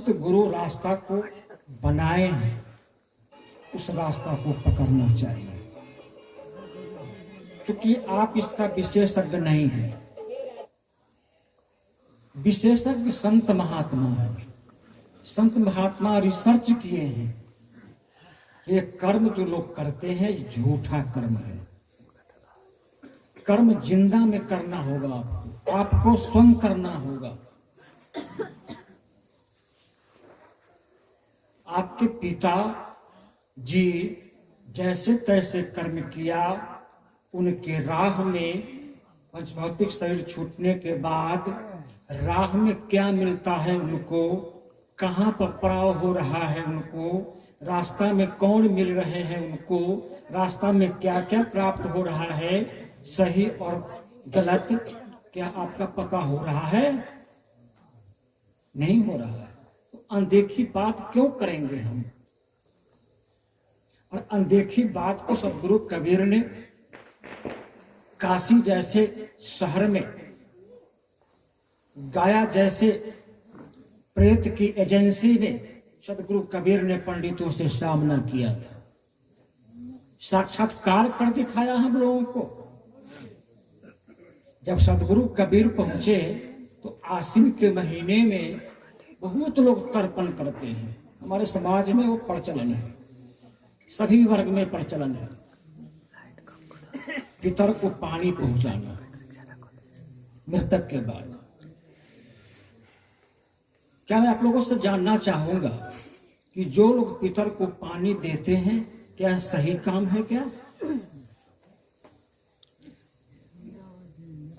संत गुरु रास्ता को बनाए हैं, उस रास्ता को पकड़ना चाहिए, क्योंकि आप इसका विशेषज्ञ नहीं है। विशेषज्ञ संत महात्मा है। संत महात्मा रिसर्च किए हैं कि ये कर्म जो लोग करते हैं ये झूठा कर्म है। कर्म जिंदा में करना होगा, आपको स्वयं करना होगा। आपके पिता जी जैसे तैसे कर्म किया, उनके राह में पंचभौतिक शरीर छूटने के बाद राह में क्या मिलता है उनको, कहाँ पर पड़ाव हो रहा है उनको, रास्ता में कौन मिल रहे हैं उनको, रास्ता में क्या क्या प्राप्त हो रहा है, सही और गलत क्या आपका पता हो रहा है? नहीं हो रहा है। तो अनदेखी बात क्यों करेंगे हम? और अनदेखी बात को सदगुरु कबीर ने काशी जैसे शहर में, गया जैसे प्रेत की एजेंसी में सदगुरु कबीर ने पंडितों से सामना किया था। साक्षात्कार कर दिखाया हम लोगों को। जब सदगुरु कबीर पहुंचे तो आश्विन के महीने में बहुत लोग तर्पण करते हैं। हमारे समाज में वो प्रचलन है, सभी वर्ग में प्रचलन है। पितर को पानी पहुंचाना मृतक के बाद। क्या मैं आप लोगों से जानना चाहूंगा कि जो लोग पितर को पानी देते हैं क्या सही काम है? क्या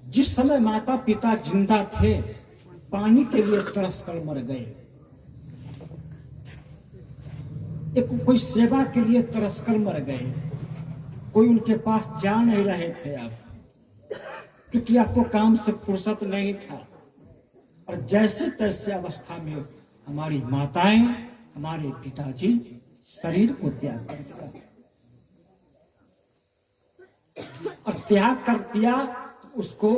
जिस समय माता पिता जिंदा थे पानी के लिए तरस कर मर गए, एक कोई सेवा के लिए तरस कर मर गए, कोई उनके पास जा नहीं रहे थे आप, क्योंकि आपको काम से फुर्सत नहीं था। और जैसे तैसे अवस्था में हमारी माताएं, हमारे पिताजी शरीर को त्याग कर दिया, और त्याग कर दिया तो उसको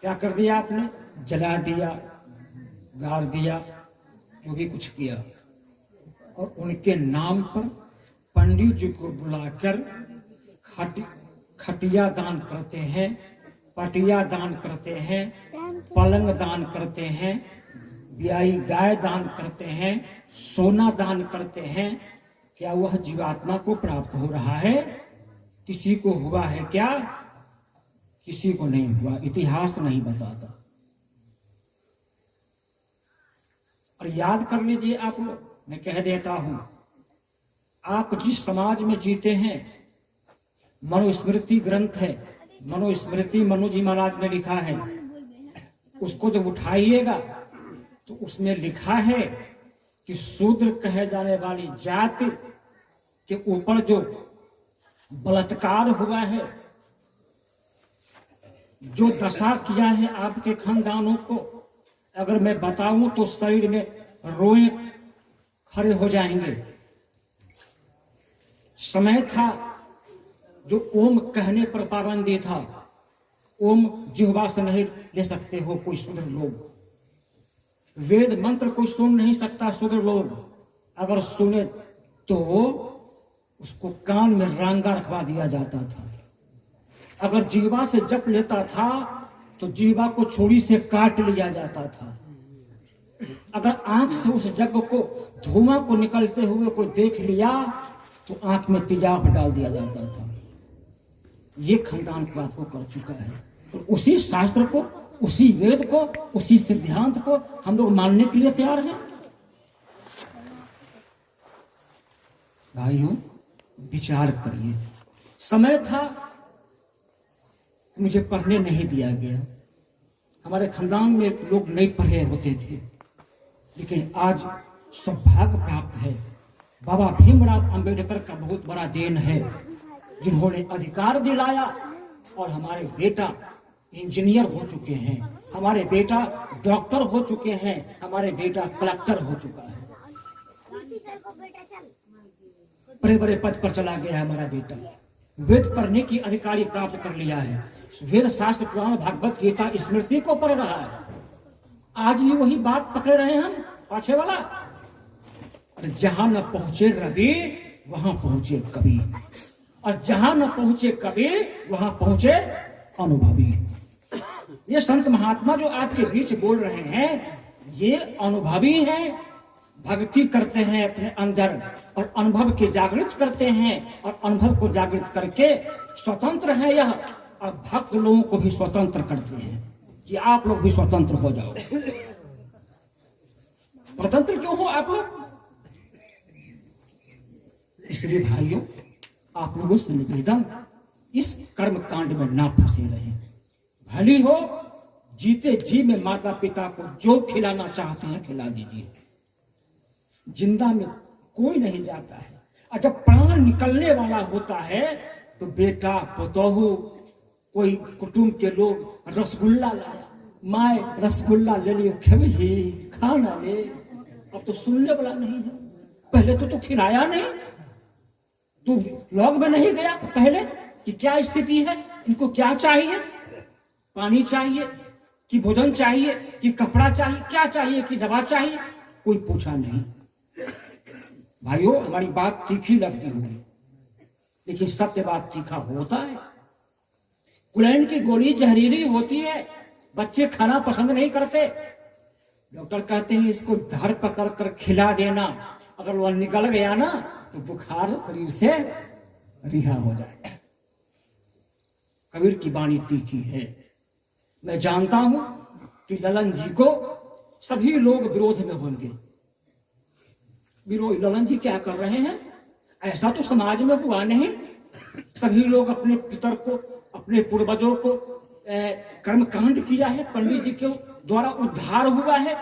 क्या कर दिया आपने? जला दिया, गाड़ दिया, जो भी कुछ किया। और उनके नाम पर पंडित जी को बुलाकर खटिया दान करते हैं, पटिया दान करते हैं, पलंग दान करते हैं, ब्याई गाय दान करते हैं, सोना दान करते हैं। क्या वह जीवात्मा को प्राप्त हो रहा है? किसी को हुआ है क्या? किसी को नहीं हुआ। इतिहास नहीं बताता। और याद कर लीजिए आप लोग, मैं कह देता हूं, आप जिस समाज में जीते हैं, मनुस्मृति ग्रंथ है, मनुस्मृति मनु जी महाराज ने लिखा है, उसको जब उठाइएगा तो उसमें लिखा है कि शूद्र कहे जाने वाली जाति के ऊपर जो बलात्कार हुआ है, जो दशा किया है आपके खानदानों को, अगर मैं बताऊं तो शरीर में रोए खड़े हो जाएंगे। समय था जो ओम कहने पर पाबंदी था। ओम जिह्वा से नहीं ले सकते हो कोई शूद्र लोग। वेद मंत्र कोई सुन नहीं सकता शूद्र लोग। अगर सुने तो उसको कान में रांगा रखवा दिया जाता था। अगर जीवा से जप लेता था तो जीवा को छुरी से काट लिया जाता था। अगर आंख से उस यज्ञ को, धुआं को निकलते हुए कोई देख लिया तो आंख में तेजाब डाल दिया जाता था। ये खानदान को आपको कर चुका है। तो उसी शास्त्र को, उसी वेद को, उसी सिद्धांत को हम लोग मानने के लिए तैयार हैं। भाइयों, विचार करिए। समय था मुझे पढ़ने नहीं दिया गया। हमारे खानदान में लोग नहीं पढ़े होते थे, लेकिन आज सौभाग्य प्राप्त है। बाबा भीमराव अंबेडकर का बहुत बड़ा देन है, जिन्होंने अधिकार दिलाया। और हमारे बेटा इंजीनियर हो चुके हैं, हमारे बेटा डॉक्टर हो चुके हैं, हमारे बेटा कलेक्टर हो चुका है, बड़े बड़े पद पर चला गया है हमारा बेटा। वेद पढ़ने की अधिकारी प्राप्त कर लिया है, वेद शास्त्र पुराण भागवत गीता स्मृति को पढ़ रहा है। आज भी वही बात पकड़े रहे हम, पाछे वाला। और जहां न पहुंचे रवि वहां पहुंचे कबीर, और जहां न पहुंचे कबीर वहां पहुंचे अनुभवी। ये संत महात्मा जो आपके बीच बोल रहे हैं, ये अनुभवी हैं, भक्ति करते हैं अपने अंदर और अनुभव के जागृत करते हैं, और अनुभव को जागृत करके स्वतंत्र है यह, और भक्त लोगों को भी स्वतंत्र करते हैं कि आप लोग भी स्वतंत्र हो जाओ। स्वतंत्र क्यों हो आप लोग? इसलिए भाइयों, आप लोगों से निवेदन, इस कर्म कांड में ना फंसे रहे। भली हो जीते जी में माता पिता को जो खिलाना चाहते हैं खिला दीजिए। जिंदा में कोई नहीं जाता है, और जब प्राण निकलने वाला होता है तो बेटा पतोहू कोई कुटुंब के लोग रसगुल्ला लाया, माए रसगुल्ला ले लियो, खबी खाना ले। अब तो सुनने वाला नहीं है। पहले तो तू खिलाया नहीं, तू लॉग में नहीं गया पहले कि क्या स्थिति है, इनको क्या चाहिए, पानी चाहिए कि भोजन चाहिए कि कपड़ा चाहिए, क्या चाहिए कि दवा चाहिए, कोई पूछा नहीं। भाइयों, हमारी बात तीखी लगती होगी, लेकिन सत्य बात तीखा होता है। कुलैन की गोली जहरीली होती है, बच्चे खाना पसंद नहीं करते। डॉक्टर कहते हैं इसको धर पकड़ कर खिला देना, अगर वह निकल गया ना तो बुखार शरीर से रिहा हो जाएगा। कबीर की वाणी तीखी है। मैं जानता हूं कि ललन जी को सभी लोग विरोध में होंगे। ललन जी क्या कर रहे हैं? ऐसा तो समाज में हुआ नहीं। सभी लोग अपने पितर को, अपने पूर्वजों को कर्म कांड किया है, पंडित जी के द्वारा उद्धार हुआ है,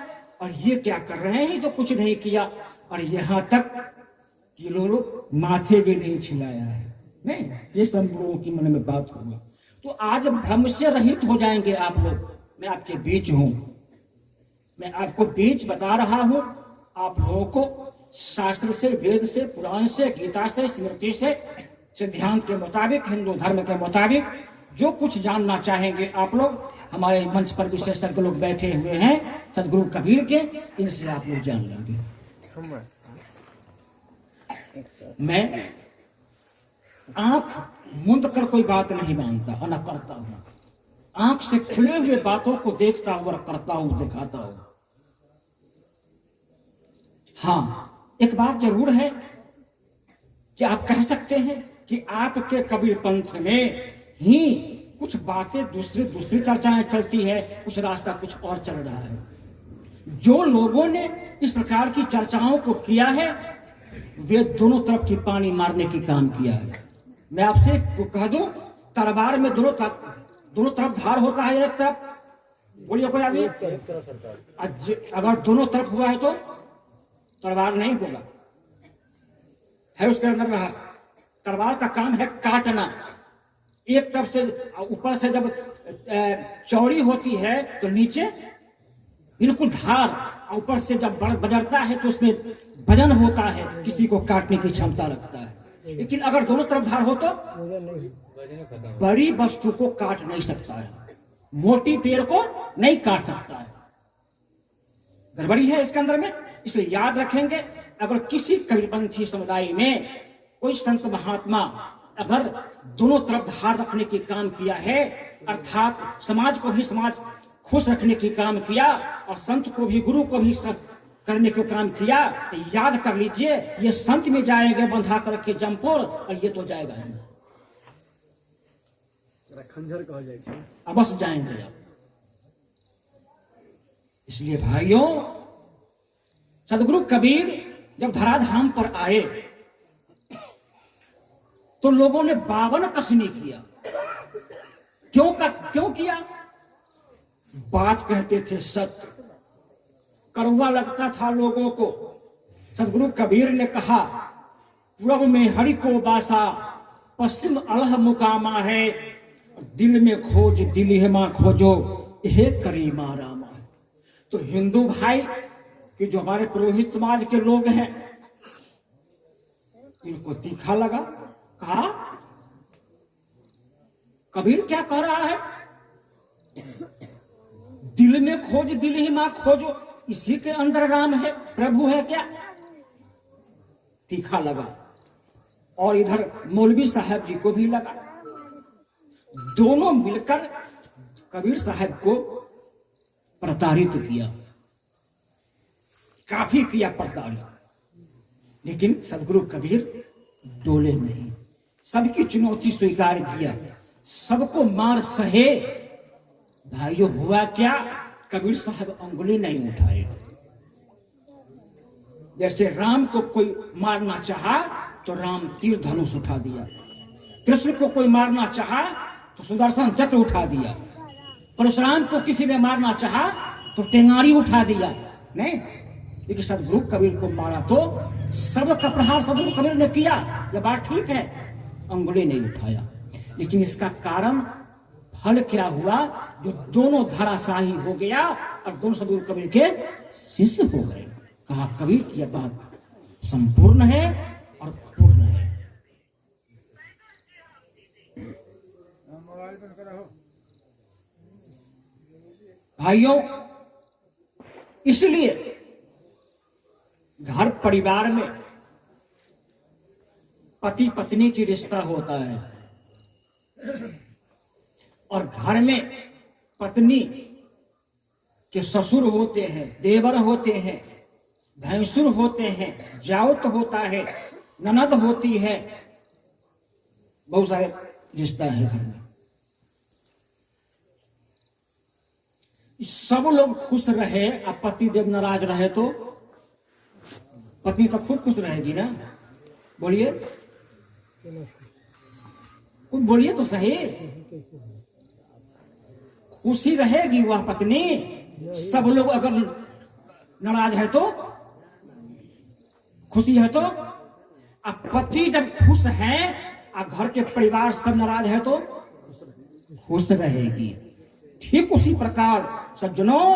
और ये क्या कर रहे हैं? तो कुछ नहीं किया, और यहां तक कि लोग माथे भी नहीं छिलाया है। नहीं, ये सब लोगों की मन में बात होगी। तो आज भ्रम से रहित हो जाएंगे आप लोग। मैं आपके बीच हूं, मैं आपको बीच बता रहा हूं। आप लोगों को शास्त्र से, वेद से, पुराण से, गीता से, स्मृति से, सिद्धांत के मुताबिक, हिंदू धर्म के मुताबिक जो कुछ जानना चाहेंगे आप लोग, हमारे मंच पर विशेषज्ञ लोग बैठे हुए हैं सदगुरु कबीर के, इनसे आप लोग जान लेंगे। मैं आंख मूंद कर कोई बात नहीं मानता और न करता हूं। आंख से खुले हुए बातों को देखता हूं और करता हूं, दिखाता हूं। हाँ, एक बात जरूर है कि आप कह सकते हैं कि आपके कबीर पंथ में ही कुछ बातें दूसरी चर्चाएं चलती है, कुछ रास्ता कुछ और चल रहा है। जो लोगों ने इस प्रकार की चर्चाओं को किया है, वे दोनों तरफ की पानी मारने की काम किया है। मैं आपसे कह दूं, तलवार में दोनों तरफ धार होता है। एक तरफ, बोलिए कोई आदमी, अगर दोनों तरफ हुआ है तो तलवार नहीं होगा, है उसके अंदर रहस्य। तलवार का काम है काटना। एक तरफ से ऊपर से जब चौड़ी होती है तो नीचे बिल्कुल धार, ऊपर से जब बजरता है तो उसमें वजन होता है, किसी को काटने की क्षमता रखता है। लेकिन अगर दोनों तरफ धार हो तो बड़ी वस्तु को काट नहीं सकता है, मोटी पेड़ को नहीं काट सकता है। गड़बड़ी है इसके अंदर में। इसलिए याद रखेंगे, अगर किसी कबीरपंथी समुदाय में कोई संत महात्मा अगर दोनों तरफ धार रखने की काम किया है, अर्थात समाज को भी समाज खुश रखने की काम किया और संत को भी, गुरु को भी करने का काम किया, तो याद कर लीजिए, ये संत में जाएंगे बंधा करके जमपुर, और ये तो जाएगा नहीं, अवश्य जाएंगे आप। इसलिए भाइयों, सदगुरु कबीर जब धराधाम पर आए तो लोगों ने 52 कसनी किया। क्यों किया? बात कहते थे सत्य, कड़वा लगता था लोगों को। सदगुरु कबीर ने कहा, पूर्व में हरि को बासा, पश्चिम अलह मुकामा है, दिल में खोज दिल खोजो, हे करीमा रामा। तो हिंदू भाई कि जो हमारे पुरोहित समाज के लोग हैं, इनको तीखा लगा। कहा, कबीर क्या कह रहा है? दिल में खोज, दिल ही मां खोजो, इसी के अंदर राम है, प्रभु है क्या? तीखा लगा। और इधर मौलवी साहब जी को भी लगा। दोनों मिलकर कबीर साहब को प्रताड़ित किया, काफी किया प्रताड़ित। लेकिन सदगुरु कबीर डोले नहीं, सबकी चुनौती स्वीकार किया, सबको मार सहे। भाइयों, हुआ क्या? कबीर साहब अंगुली नहीं उठाए। जैसे राम को कोई मारना चाहा तो राम तीर धनुष उठा दिया, कृष्ण को कोई मारना चाहा तो सुदर्शन चक्र उठा दिया, परशुराम को किसी ने मारना चाहा तो टेंगारी उठा दिया। नहीं, लेकिन सदगुरु कबीर को मारा तो सबका प्रहार सदगुरु कबीर ने किया। यह बात ठीक है, अंगुली नहीं उठाया। लेकिन इसका कारण, फल क्या हुआ? जो दोनों धराशाही हो गया और दोनों सदगुरु कबीर के शिष्य हो गए। कहा कबीर की यह बात संपूर्ण है और पूर्ण है। भाइयों, इसलिए घर परिवार में पति पत्नी की रिश्ता होता है, और घर में पत्नी के ससुर होते हैं, देवर होते हैं, भैंसुर होते हैं, जाउत होता है, ननद होती है, बहुत सारे रिश्ता है घर में। सब लोग खुश रहे, अब पति देव नाराज रहे तो पत्नी तो खूब खुश रहेगी ना। बोलिए, कुछ बोलिए तो सही। खुशी रहेगी वह पत्नी। सब लोग अगर नाराज है तो, खुशी है तो, अब पति जब खुश है और घर के परिवार सब नाराज है तो खुश रहेगी। ठीक उसी प्रकार सज्जनों,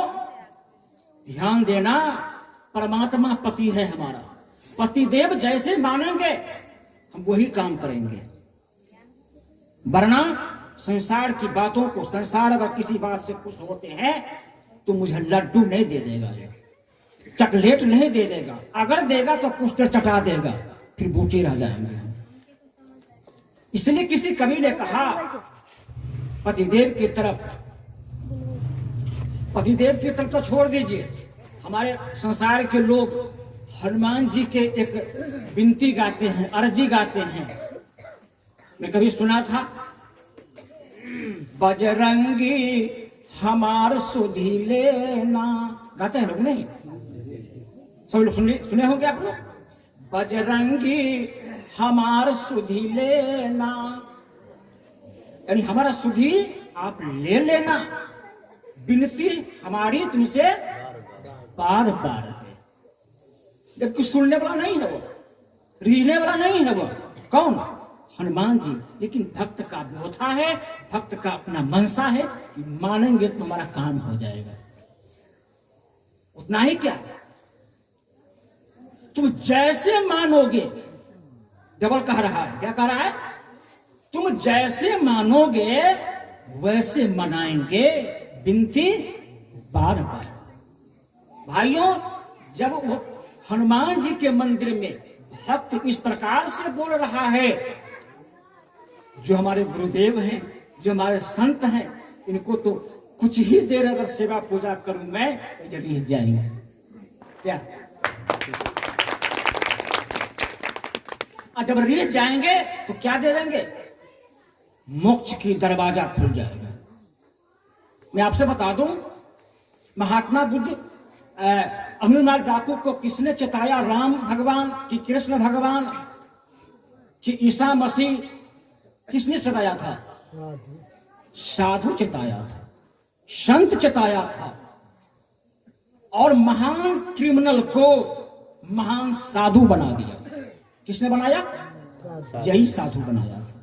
ध्यान देना, परमात्मा पति है हमारा। पति देव जैसे मानेंगे हम वही काम करेंगे, वरना संसार की बातों को, संसार अगर किसी बात से खुश होते हैं तो मुझे लड्डू नहीं दे देगा, चॉकलेट नहीं दे देगा, अगर देगा तो कुछ देर चटा देगा, फिर भूखे रह जाएंगे। इसलिए किसी कवि ने कहा, पतिदेव की तरफ तो छोड़ दीजिए, हमारे संसार के लोग हनुमान जी के एक विनती गाते हैं, अर्जी गाते हैं। मैं कभी सुना था, बजरंगी हमार सुधी लेना, गाते हैं लोग, नहीं? सब लोग सुने होंगे आप लोग। बजरंगी हमार सुधी लेना, यानी हमारा सुधी आप ले लेना, विनती हमारी तुमसे बार बार है। जबकि सुनने वाला नहीं है वो, रीझने वाला नहीं है वो। कौन? हनुमान जी। लेकिन भक्त का व्यथा है, भक्त का अपना मनसा है कि मानेंगे तो हमारा काम हो जाएगा। उतना ही क्या, तुम जैसे मानोगे, डबल कह रहा है, क्या कह रहा है? तुम जैसे मानोगे वैसे मनाएंगे, विनती बार बार। भाइयों, जब वो हनुमान जी के मंदिर में भक्त इस प्रकार से बोल रहा है, जो हमारे गुरुदेव हैं, जो हमारे संत हैं, इनको तो कुछ ही देर अगर सेवा पूजा करूं मैं तो रह जाएंगे क्या? और जब रह जाएंगे तो क्या दे देंगे? मोक्ष की दरवाजा खुल जाएगा। मैं आपसे बता दूं, महात्मा बुद्ध, अमीरनाथ डाकू को किसने चेताया? राम भगवान कि कृष्ण भगवान कि ईसा मसीह? किसने चेताया था? साधु चेताया था, संत चेताया था। और महान क्रिमिनल को महान साधु बना दिया। किसने बनाया? यही साधु बनाया था।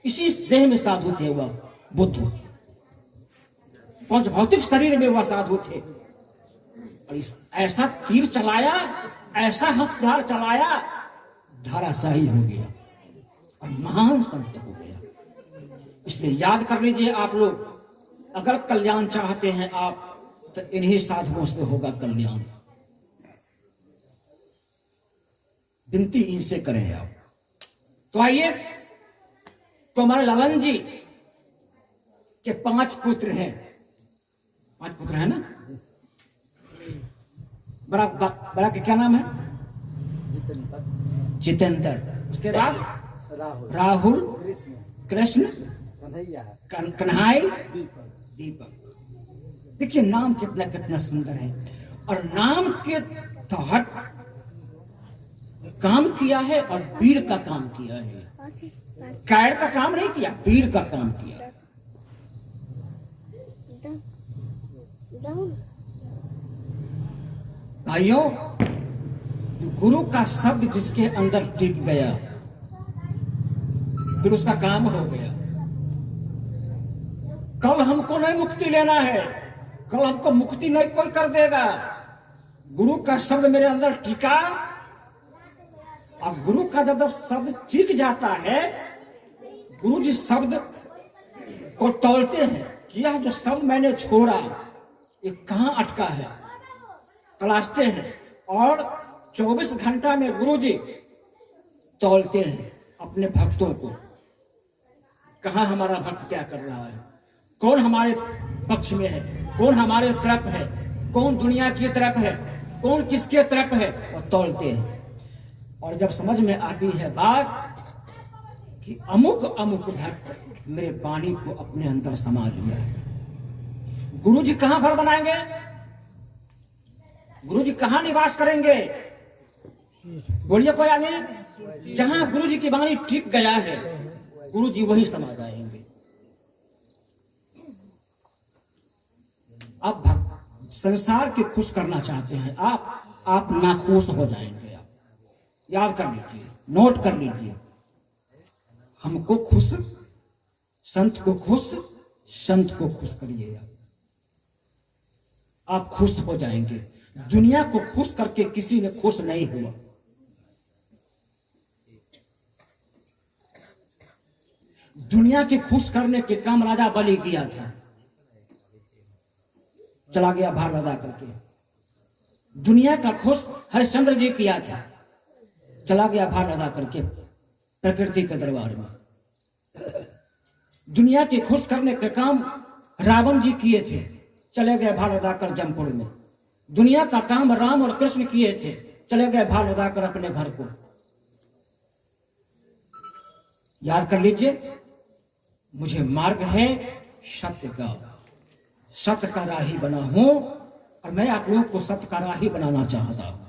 इसी देह में साधु थे वह बुद्ध, पंच भौतिक शरीर में वह साधु थे। और ऐसा तीर चलाया, ऐसा हथियार चलाया, धराशाही हो गया और महान संत हो गया। इसलिए याद कर लीजिए आप लोग, अगर कल्याण चाहते हैं आप तो इन्हीं साधुओं से होगा कल्याण। विनती इनसे करें आप। तो आइए, तो हमारे लालन जी के 5 पुत्र हैं। 5 पुत्र हैं ना? बड़ा बड़ा के क्या नाम है? जितेंद्र। उसके बाद राहुल, कृष्ण, कन्हाई, दीपक। देखिए नाम कितना कितना सुंदर है। और नाम के तहत काम किया है और वीर का काम किया है। कैर का काम नहीं किया, वीर का काम किया। भाइयों, गुरु का शब्द जिसके अंदर टिक गया फिर उसका काम हो गया। कल हमको नहीं मुक्ति लेना है, कल हमको मुक्ति नहीं कोई कर देगा। गुरु का शब्द मेरे अंदर टिका, और गुरु का जब शब्द टिक जाता है, गुरु जी शब्द को तौलते हैं कि यह जो शब्द मैंने छोड़ा ये कहां अटका है, तलाशते हैं। और 24 घंटा में गुरु जी तौलते हैं अपने भक्तों को, कहां हमारा भक्त क्या कर रहा है, कौन हमारे पक्ष में है, कौन हमारे तरफ है, कौन दुनिया की तरफ है, कौन किसके तरफ है, और तौलते हैं। और जब समझ में आती है बात कि अमुक अमुक भक्त मेरे वाणी को अपने अंदर समा लिया है, गुरु जी कहां घर बनाएंगे, गुरु जी कहां निवास करेंगे? बोलिए कोई आदमी। जहां गुरु जी की वाणी टिक गया है, गुरु जी वहीं समा जाएंगे। आप संसार के खुश करना चाहते हैं, आप नाखुश हो जाएंगे। आप याद कर लीजिए, नोट कर लीजिए। हमको खुश, संत को खुश, संत को खुश करिए। आप खुश हो जाएंगे। दुनिया को खुश करके किसी ने खुश नहीं हुआ। दुनिया के खुश करने के काम राजा बलि किया था, चला गया भार लगा करके। दुनिया का खुश हरिश्चंद्र जी किया था, चला गया भार लगा करके प्रकृति के दरबार में। दुनिया के खुश करने के काम रावण जी किए थे, चले गए भार लगाकर जमपुर में। दुनिया का काम राम और कृष्ण किए थे, चले गए भार लगाकर अपने घर को। याद कर लीजिए, मुझे मार्ग है सत्य का, सत्य का राही बना हूं, और मैं आप लोगों को सत्य का राही बनाना चाहता हूं।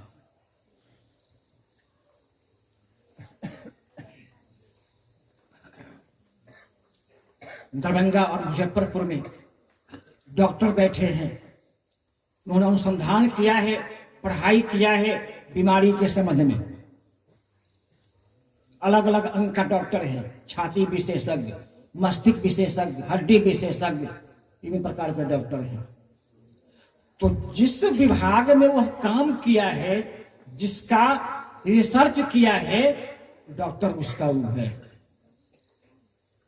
दरभंगा और मुजफ्फरपुर में डॉक्टर बैठे हैं, उन्होंने अनुसंधान किया है, पढ़ाई किया है बीमारी के संबंध में। अलग अलग अंग का डॉक्टर है, छाती विशेषज्ञ, मस्तिष्क विशेषज्ञ, हड्डी विशेषज्ञ, तीन प्रकार के डॉक्टर हैं। तो जिस विभाग में वह काम किया है, जिसका रिसर्च किया है, डॉक्टर उसका वो है।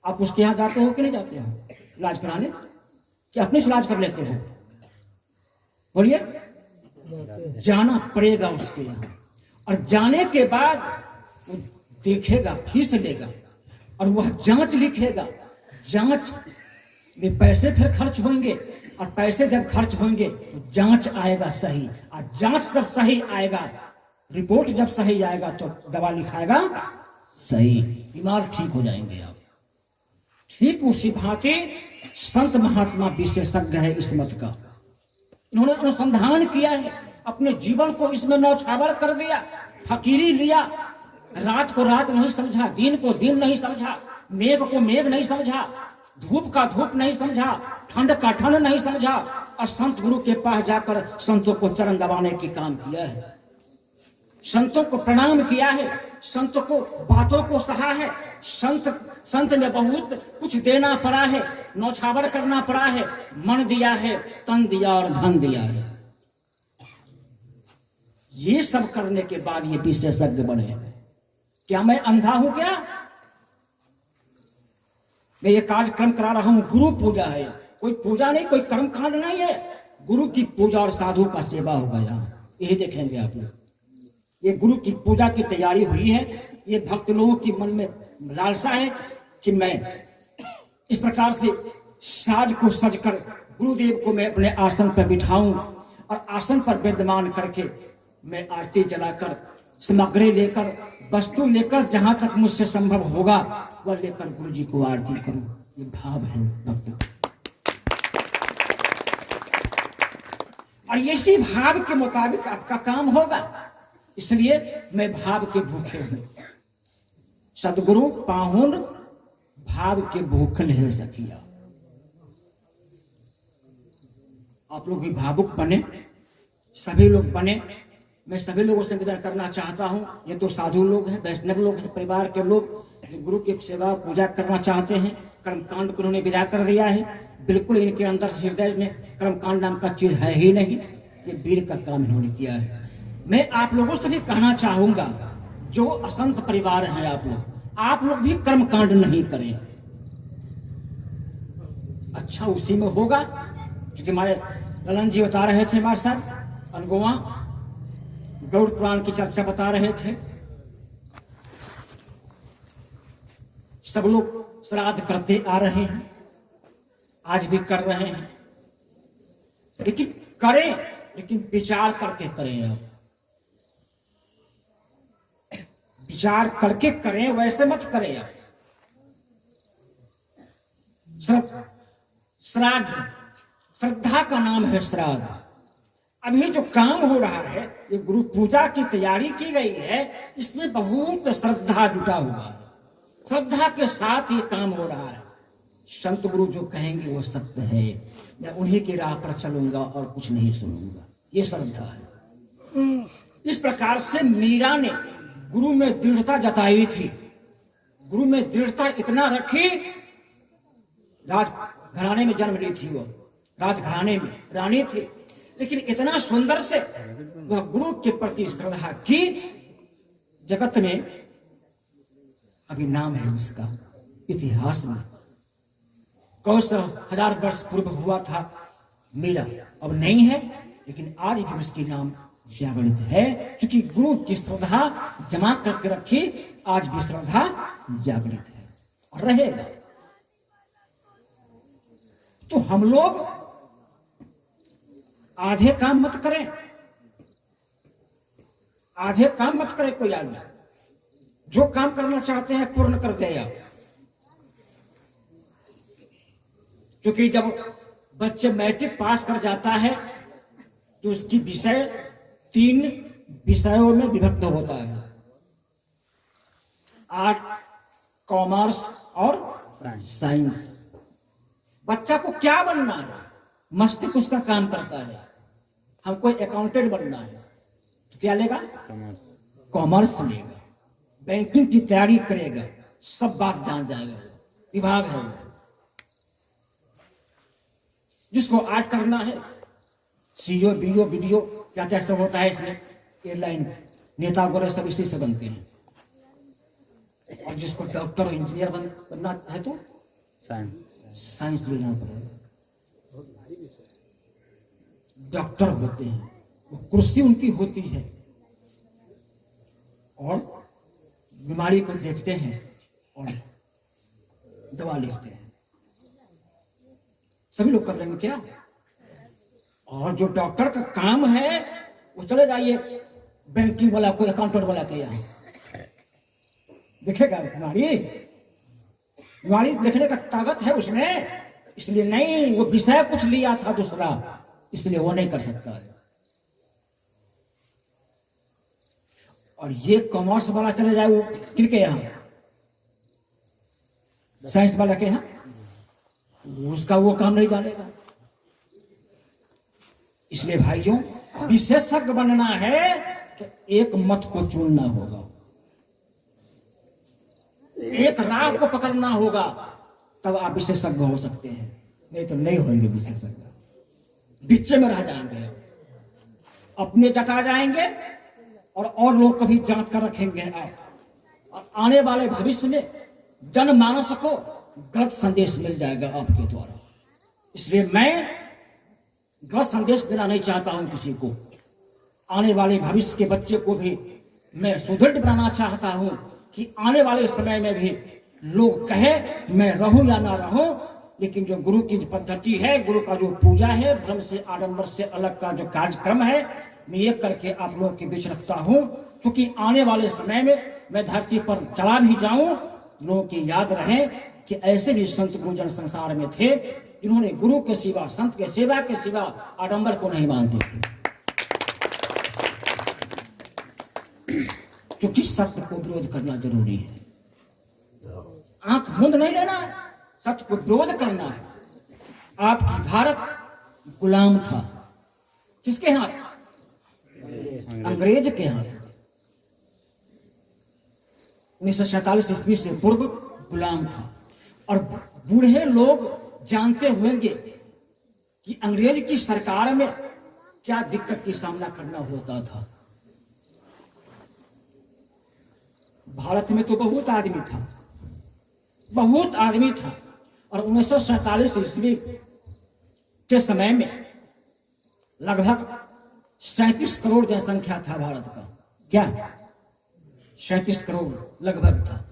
आप उसके यहां जाते हो कि नहीं जाते हो इलाज कराने, कि अपने से इलाज कर लेते हो? बोलिए। जाना पड़ेगा उसके यहां, और जाने के बाद वो देखेगा, फीस लेगा, और वह जांच लिखेगा। जांच में पैसे फिर खर्च होंगे, और पैसे जब खर्च होंगे तो जांच आएगा सही, और जांच जब सही आएगा, रिपोर्ट जब सही आएगा, तो दवा लिखाएगा सही, बीमार ठीक हो जाएंगे आप। ठीक उसी भांति संत महात्मा विशेषज्ञ है इस मत का। इन्होंने अनुसंधान किया है, अपने जीवन को इसमें न्यौछावर कर दिया, फकीरी लिया, रात को रात नहीं समझा, दिन को दिन नहीं समझा, मेघ को मेघ नहीं समझा, धूप का धूप नहीं समझा, ठंड का ठंड नहीं समझा, और संत गुरु के पास जाकर संतों को चरण दबाने की काम किया है, संतों को प्रणाम किया है, संतों को बातों को सहा है। संत ने बहुत कुछ देना पड़ा है, नौछावर करना पड़ा है, मन दिया है, तन दिया और धन दिया है। ये सब करने के बाद ये विशेषज्ञ बने हैं। क्या मैं अंधा हूं क्या? मैं ये कार्यक्रम करा रहा हूं, गुरु पूजा है, कोई पूजा नहीं, कोई कर्मकांड नहीं है। गुरु की पूजा और साधु का सेवा होगा यहाँ, यही देखेंगे आप लोग। ये गुरु की पूजा की तैयारी हुई है। ये भक्त लोगों की मन में लालसा है कि मैं इस प्रकार से साज को सजकर गुरुदेव को मैं अपने आसन पर बिठाऊं और आसन पर विद्यमान करके मैं आरती जलाकर सामग्री लेकर वस्तु लेकर जहां तक मुझसे संभव होगा वह लेकर गुरु जी को आरती करूं। ये भाव है भक्त, और इसी भाव के मुताबिक आपका काम होगा। इसलिए मैं भाव के भूखे हूं। सदगुरु पाहुन भाव के भूखल है सखिया। आप लोग भी भावुक बने, सभी लोग बने। मैं सभी लोगों से निवेदन करना चाहता हूं, ये तो साधु लोग हैं, वैष्णव लोग हैं, परिवार के लोग जो गुरु की सेवा पूजा करना चाहते हैं। कर्मकांड को उन्होंने विदा कर दिया है। बिल्कुल इनके अंदर हृदय में कर्मकांड नाम का चीज है ही नहीं। ये वीर का काम इन्होंने किया है। मैं आप लोगों से भी कहना चाहूंगा, जो असंत परिवार हैं आप लोग भी कर्मकांड नहीं करें। अच्छा उसी में होगा, क्योंकि हमारे ललन जी बता रहे थे, हमारे साथ अनगोवा गौड़ पुराण की चर्चा बता रहे थे। सब लोग श्राद्ध करते आ रहे हैं, आज भी कर रहे हैं, लेकिन करें, लेकिन विचार करके करें। आप विचार करके करें, वैसे मत करें। आप श्राद्ध, श्रद्धा का नाम है श्राद्ध। अभी जो काम हो रहा है, ये गुरु पूजा की तैयारी की गई है, इसमें बहुत श्रद्धा जुटा हुआ है। श्रद्धा के साथ ये काम हो रहा है। संत गुरु जो कहेंगे वो सत्य है, मैं उन्हीं की राह पर चलूंगा और कुछ नहीं सुनूंगा, ये श्रद्धा है। इस प्रकार से मीरा ने गुरु में दृढ़ता जताई थी। गुरु में दृढ़ता इतना रखी, राजघराने में जन्म ली थी, वो राजघराने में रानी थी, लेकिन इतना सुंदर से वह गुरु के प्रति श्रद्धा की, जगत में अभी नाम है उसका इतिहास में। कौश 1000 वर्ष पूर्व हुआ था मीरा, अब नहीं है, लेकिन आज भी उसकी नाम जागृत है, क्योंकि गुरु की श्रद्धा जमा करके रखी, आज भी श्रद्धा जागृत है और रहेगा। तो हम लोग आधे काम मत करें, आधे काम मत करें। कोई आदमी जो काम करना चाहते हैं पूर्ण कर दे। क्योंकि जब बच्चे मैट्रिक पास कर जाता है तो उसकी विषय 3 विषयों में विभक्त होता है, आर्ट, कॉमर्स और साइंस। बच्चा को क्या बनना है, मस्तिष्क उसका काम करता है। हमको अकाउंटेंट बनना है तो क्या लेगा, कॉमर्स लेगा, बैंकिंग की तैयारी करेगा, सब बात जान जाएगा, विभाग है वो। जिसको आर्ट करना है, सीओ, बीओ, बीडीओ, क्या क्या सब होता है इसमें, एयरलाइन नेता वगैरह सब इसी से बनते हैं। और जिसको डॉक्टर और इंजीनियर बनना है तो साइंस लेना पड़ेगा। डॉक्टर होते हैं, वो कुर्सी उनकी होती है और बीमारी को देखते हैं और दवा लिखते हैं। सभी लोग कर रहे हैं क्या? और जो डॉक्टर का काम है वो चले जाइए बैंकिंग वाला को, अकाउंटेंट वाला के यहाँ देखेगा बीमारी देखने का ताकत है उसमें, इसलिए नहीं, वो विषय कुछ लिया था दूसरा, इसलिए वो नहीं कर सकता है। और ये कॉमर्स वाला चले जाए वो किनके यहाँ, साइंस वाला के यहाँ, उसका वो काम नहीं जानेगा। इसलिए भाइयों, विशेषज्ञ बनना है तो एक मत को चुनना होगा, एक राह को पकड़ना होगा, तब आप विशेषज्ञ हो सकते हैं, नहीं तो नहीं होंगे विशेषज्ञ, बीच में रह जाएंगे, अपने जटा जाएंगे और लोग कभी जांच कर रखेंगे आप। और आने वाले भविष्य में जनमानस को गलत संदेश मिल जाएगा आपके द्वारा। इसलिए मैं गलत संदेश देना नहीं चाहता हूं किसी को। आने वाले भविष्य के बच्चे को भी मैं सुदृढ़ बनाना चाहता हूं कि आने वाले समय में भी लोग कहे मैं रहूं या ना रहूं, लेकिन जो गुरु की पद्धति है, गुरु का जो पूजा है, भ्रम से आडंबर से अलग का जो कार्यक्रम है, मैं ये करके आप लोगों के बीच रखता हूं, क्योंकि आने वाले समय में मैं धरती पर चला भी जाऊं, लोगों की याद रहे कि ऐसे भी संत गुरुजन संसार में थे जिन्होंने गुरु के सिवा, संत के सेवा के सिवा आडंबर को नहीं मानते थे। क्योंकि सत्य को विरोध करना जरूरी है, आंख मूंद नहीं लेना है, सत्य को विरोध करना है। आपकी भारत गुलाम था, किसके हाथ? अंग्रेज के हाथ। 1947 ईस्वी से पूर्व गुलाम था। और बूढ़े लोग जानते होंगे कि अंग्रेज की सरकार में क्या दिक्कत की सामना करना होता था। भारत में तो बहुत आदमी था, बहुत आदमी था। और 1947 ईस्वी के समय में लगभग 37 करोड़ जनसंख्या था भारत का। क्या 37 करोड़ लगभग था?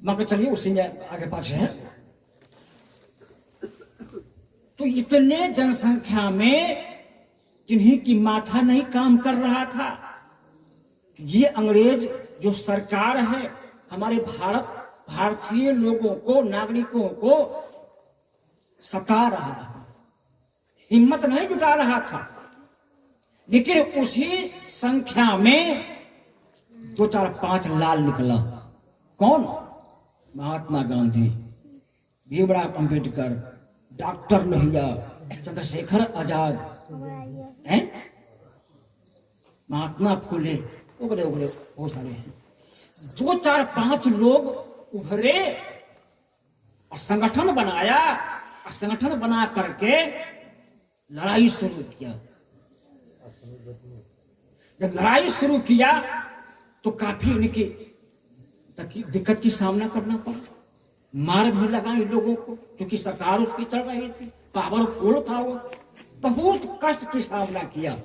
मगर चलिए उसी में आगे पास है। तो इतने जनसंख्या में जिन्हीं की माथा नहीं काम कर रहा था, ये अंग्रेज जो सरकार है हमारे भारतीय लोगों को, नागरिकों को सता रहा है, हिम्मत नहीं जुटा रहा था। लेकिन उसी संख्या में 2, 4, 5 लाल निकला। कौन? महात्मा गांधी, भीमराव अंबेडकर, डॉक्टर लोहिया, चंद्रशेखर आजाद, हैं, महात्मा फुले, उगरे उगरे बहुत सारे हैं। 2, 4, 5 लोग उभरे और संगठन बनाया, और संगठन बना करके लड़ाई शुरू किया। जब लड़ाई शुरू किया तो काफी इनकी दिक्कत की सामना करना पड़ा, मार भी लगा इन लोगों को, क्योंकि सरकार उसकी चल रही थी, पावरफुल था वो। बहुत कष्ट की सामना किया,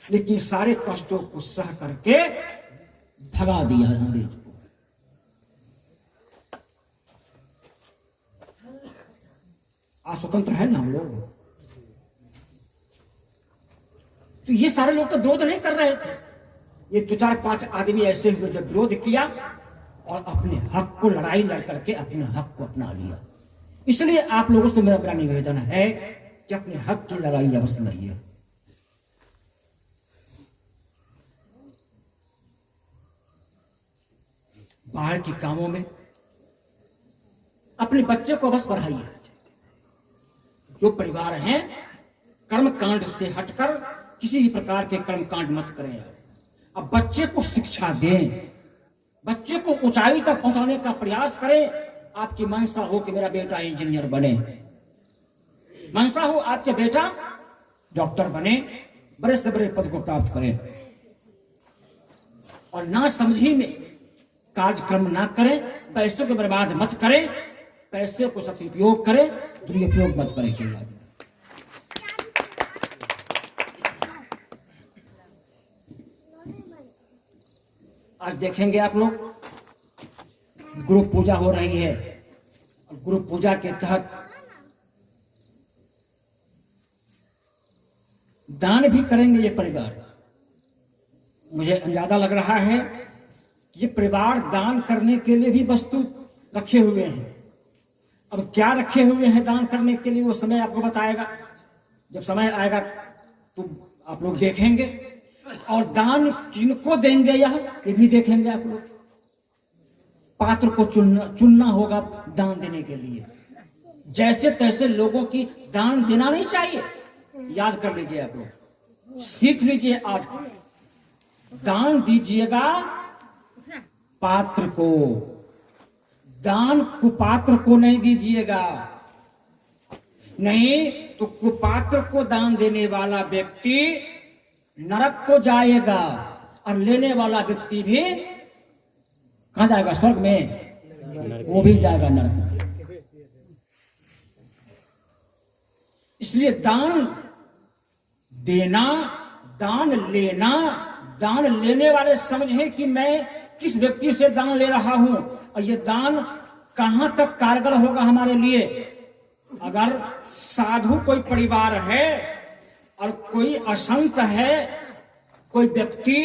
लेकिन सारे कष्टों को सह करके भगा दिया अंग्रेज को। आज स्वतंत्र है ना हम लोग। तो ये सारे लोग तो विरोध नहीं कर रहे थे, ये 2, 4, 5 आदमी ऐसे हुए जो विरोध किया और अपने हक को लड़ाई लड़ करके अपने हक को अपना लिया। इसलिए आप लोगों से मेरा बड़ा निवेदन है कि अपने हक की लड़ाई अवश्य लड़िए। बाहर के कामों में अपने बच्चे को अवश्य पढ़ाइए। जो परिवार हैं कर्म कांड से हटकर किसी भी प्रकार के कर्म कांड मत करें। अब बच्चे को शिक्षा दें, बच्चे को ऊंचाई तक पहुंचाने का प्रयास करें। आपकी मनसा हो कि मेरा बेटा इंजीनियर बने, मनसा हो आपके बेटा डॉक्टर बने, बड़े से बड़े पद को प्राप्त करें। और ना समझी में कार्यक्रम ना करें, पैसों को बर्बाद मत करें, पैसे को सदुपयोग करें, दुरुपयोग मत करें। के लिए आज देखेंगे आप लोग गुरु पूजा हो रही है, और गुरु पूजा के तहत दान भी करेंगे ये परिवार। मुझे अंदाजा लग रहा है कि ये परिवार दान करने के लिए भी वस्तु रखे हुए हैं। अब क्या रखे हुए हैं दान करने के लिए, वो समय आपको बताएगा। जब समय आएगा तो आप लोग देखेंगे। और दान किनको देंगे ये भी देखेंगे आप लोग। पात्र को चुनना होगा दान देने के लिए। जैसे तैसे लोगों की दान देना नहीं चाहिए। याद कर लीजिए आप लोग, सीख लीजिए। आज दान दीजिएगा पात्र को, दान कुपात्र को नहीं दीजिएगा। नहीं तो कुपात्र को दान देने वाला व्यक्ति नरक को जाएगा, और लेने वाला व्यक्ति भी कहां जाएगा? स्वर्ग में, वो भी जाएगा नरक में। इसलिए दान देना, दान लेना, दान लेने वाले समझे कि मैं किस व्यक्ति से दान ले रहा हूं और ये दान कहां तक कारगर होगा हमारे लिए। अगर साधु कोई परिवार है और कोई असंत है, कोई व्यक्ति,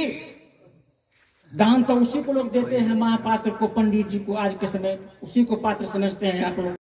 दान तो उसी को लोग देते हैं, महापात्र को, पंडित जी को, आज के समय उसी को पात्र समझते हैं आप लोग।